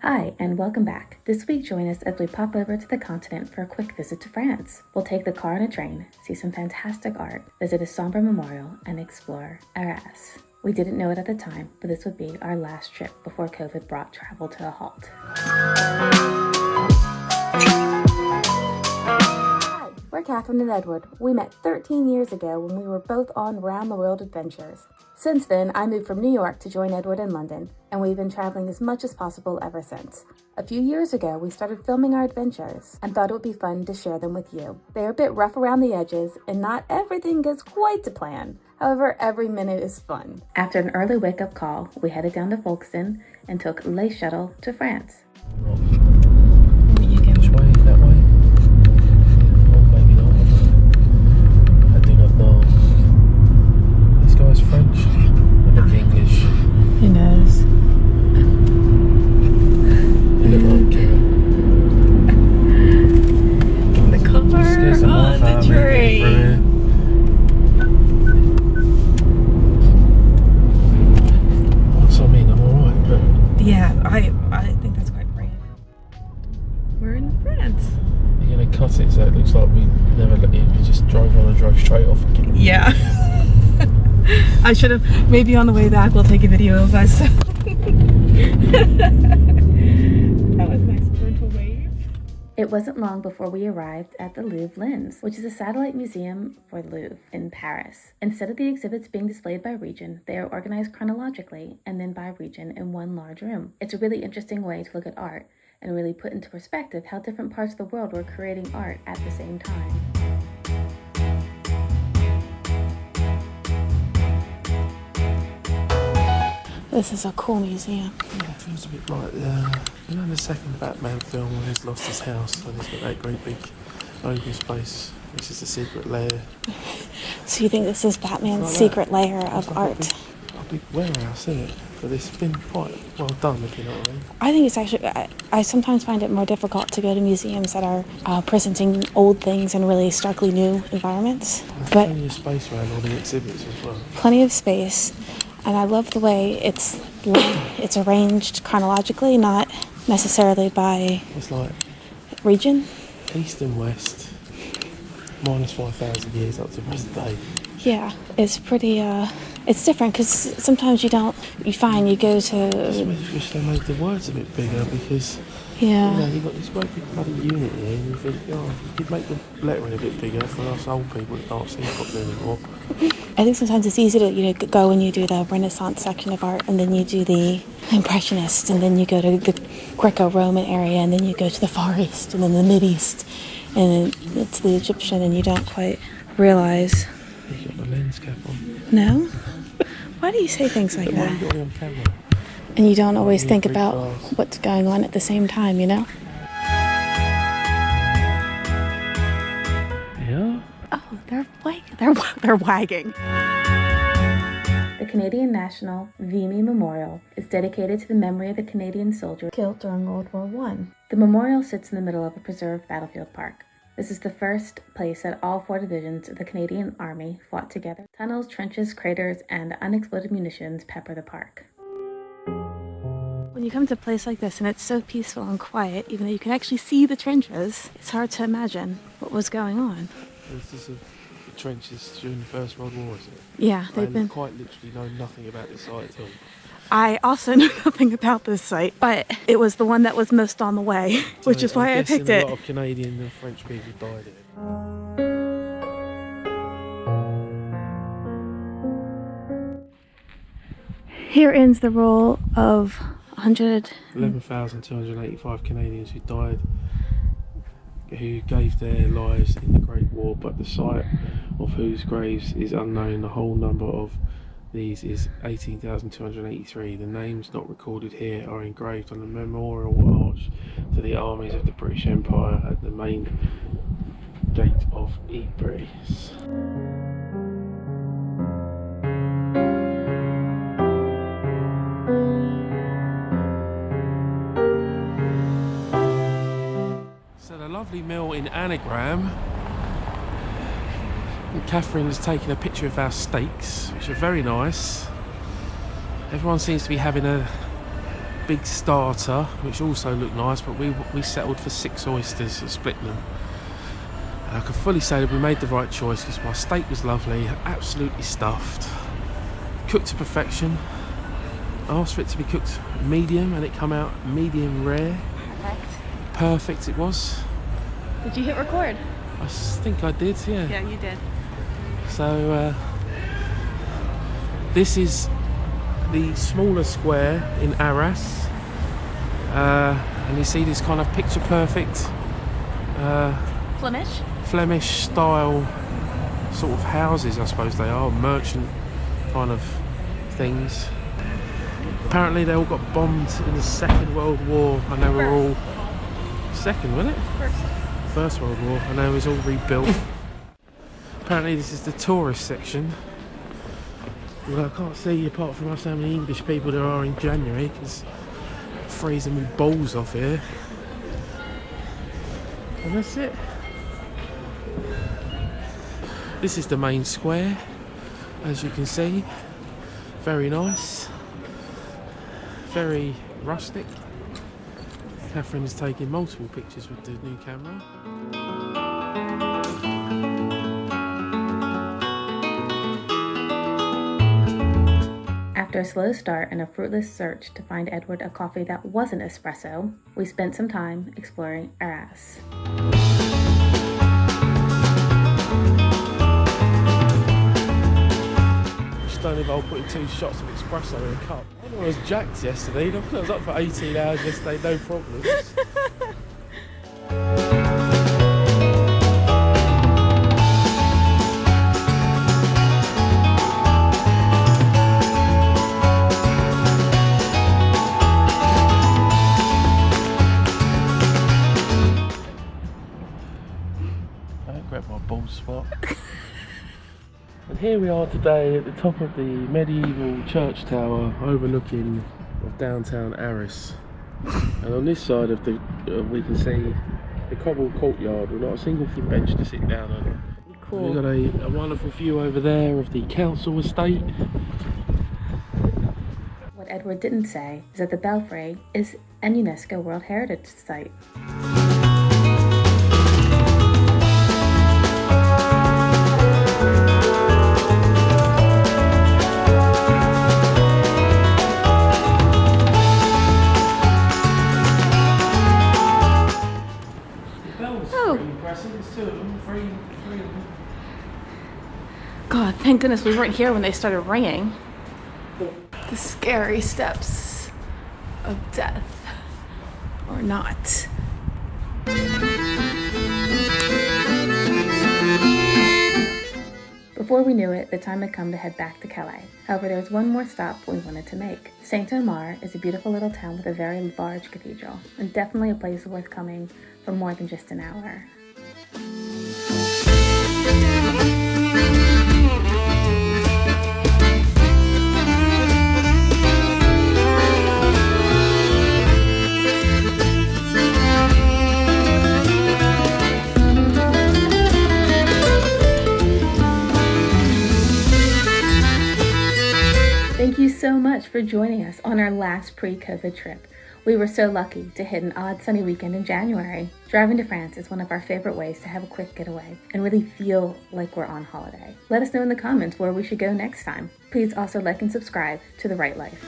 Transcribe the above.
Hi, and welcome back. This week, join us as we pop over to the continent for a quick visit to France. We'll take the car and a train, see some fantastic art, visit a somber memorial, and explore Arras. We didn't know it at the time, but this would be our last trip before COVID brought travel to a halt. Hi, we're Catherine and Edward. We met 13 years ago when we were both on round-the-world adventures. Since then, I moved from New York to join Edward in London, and we've been traveling as much as possible ever since. A few years ago, we started filming our adventures and thought it would be fun to share them with you. They're a bit rough around the edges, and not everything goes quite to plan. However, every minute is fun. After an early wake-up call, we headed down to Folkestone and took Le Shuttle to France. Which way? That way? Or maybe not. I do not know. This guy's French. I look English. Who knows? You look like Kira. The car on the tree. What's I mean? I'm alright, but Yeah, I think that's quite brave. We're in France. you're gonna cut it so it looks like we never let you. We just drove on and drove straight off again. Yeah. I should have, maybe on the way back we'll take a video of us. That was nice. Gentle wave. It wasn't long before we arrived at the Louvre Lens, which is a satellite museum for Louvre in Paris. Instead of the exhibits being displayed by region, they are organized chronologically and then by region in one large room. It's a really interesting way to look at art and really put into perspective how different parts of the world were creating art at the same time. This is a cool museum. Yeah, it feels a bit like you know, the second Batman film where he's lost his house and he's got that great big open space, which is the secret lair. So you think this is Batman's Like secret layer of It's like art? A big warehouse, isn't it? But it's been quite well done, if you know what I mean. I think it's actually, I sometimes find it more difficult to go to museums that are presenting old things in really starkly new environments. There's But plenty of space around all the exhibits as well. plenty of space, and I love the way it's arranged chronologically, not necessarily by It's like region. east and west, minus 5,000 years up to present day. Yeah, it's pretty, it's different because sometimes you go I just wish they made the words a bit bigger because, you know, you've got this great big bloody unit here and you think, oh, you could make the lettering a bit bigger for us old people that can't see properly anymore. I think sometimes it's easy to go and you do the Renaissance section of art, and then you do the Impressionist, and then you go to the Greco-Roman area, and then you go to the Far East, and then the Mid-East, and then it's the Egyptian, and you don't quite realize. You got the lens cap on. No? Why do you say things like Why that? you got it on camera? And you don't always you think big about glass. what's going on at the same time, you know? Yeah? Oh, they're wagging. The Canadian National Vimy Memorial is dedicated to the memory of the Canadian soldier killed during World War I. The memorial sits in the middle of a preserved battlefield park. This is the first place that all 4 divisions of the Canadian Army fought together. Tunnels, trenches, craters, and unexploded munitions pepper the park. When you come to a place like this and it's so peaceful and quiet, even though you can actually see the trenches, it's hard to imagine what was going on. This is the trenches during the First World War, is it? Yeah, I quite literally know nothing about this site at all. I also know nothing about this site, but it was the one that was most on the way, which is why I picked it. A lot of Canadian and French people died here. Here ends the roll of 11,285 Canadians who died, who gave their lives in the Great War, but the site of whose graves is unknown. The whole number of these is 18,283. The names not recorded here are engraved on the memorial arch to the armies of the British Empire at the main gate of Ypres. So the lovely mill in Anagram, and Catherine has taken a picture of our steaks, which are very nice. Everyone seems to be having a big starter, which also looked nice, but we settled for 6 oysters and split them. And I can fully say that we made the right choice because my steak was lovely, absolutely stuffed, cooked to perfection. I asked for it to be cooked medium and it come out medium rare. Perfect it was. Did you hit record? I think I did, yeah. Yeah, you did. So this is the smaller square in Arras, and you see this kind of picture perfect Flemish style sort of houses, I suppose they are, merchant kind of things. Apparently they all got bombed in the Second World War and they were all... Second, wasn't it? First World War, and now it's all rebuilt. Apparently this is the tourist section. Well, I can't see, apart from us, how many English people there are in January, because it's freezing me balls off here. And that's it. This is the main square, as you can see. Very nice. Very rustic. Catherine is taking multiple pictures with the new camera. After a slow start and a fruitless search to find Edward a coffee that wasn't espresso, we spent some time exploring Arras. Don't involve putting 2 shots of espresso in a cup. I was jacked yesterday. I was up for 18 hours yesterday, no problems. Don't grab my bald spot. And here we are today at the top of the medieval church tower overlooking of downtown Arras. And on this side of the we can see the cobbled courtyard with not a single bench to sit down on. Cool. We've got a wonderful view over there of the council estate. What Edward didn't say is that the Belfry is an UNESCO World Heritage Site. God, thank goodness we weren't here when they started ringing. The scary steps of death. Or not. Before we knew it, the time had come to head back to Calais. However, there was one more stop we wanted to make. Saint-Omer is a beautiful little town with a very large cathedral, and definitely a place worth coming for more than just an hour. Thank you so much for joining us on our last pre-COVID trip. We were so lucky to hit an odd sunny weekend in January. Driving to France is one of our favorite ways to have a quick getaway and really feel like we're on holiday. Let us know in the comments where we should go next time. Please also like and subscribe to The Right Life.